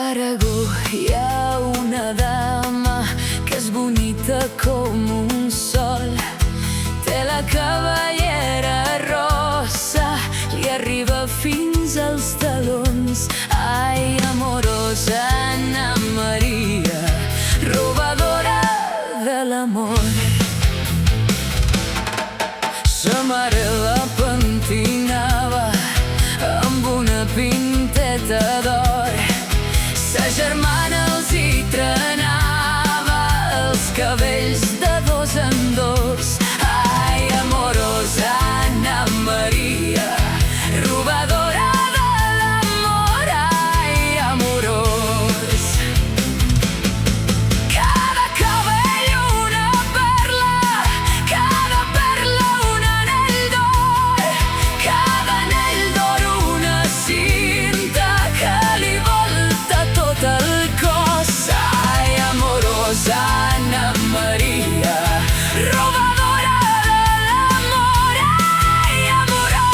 Aragó hi ha una dama que és bonita com un sol. Té la cabellera rossa, li arriba fins als talons. Ai, amorosa Anna Maria, robadora de l'amor. Sa mare la pentinava amb una pinteta d'or. Sa germana els hi trenava els cabells de dos en dos. Ai, amorosa Anna Maria, robadora de l'amor. Ai, amorós. Cada cabell una perla, cada perla un anell d'or, cada anell d'or una cinta que li volta tot el cos. Ai, amorosa Anna Maria, robadora de l'amor. Ai, amorós.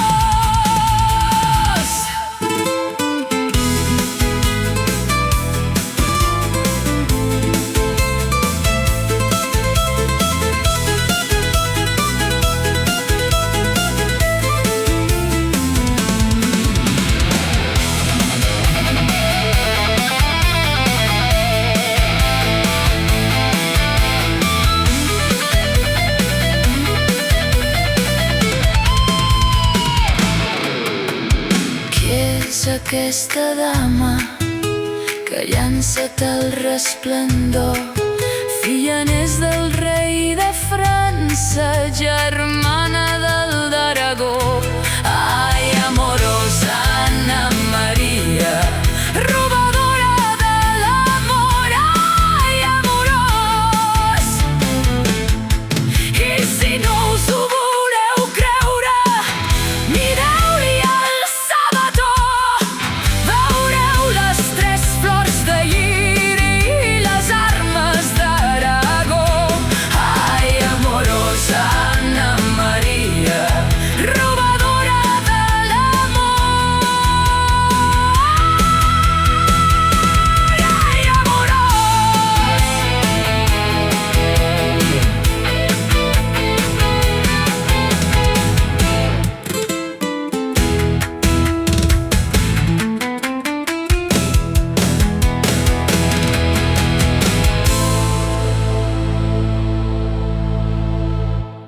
Qui és aquesta dama que llança tal resplendor? Filla n'és del rei de França, germà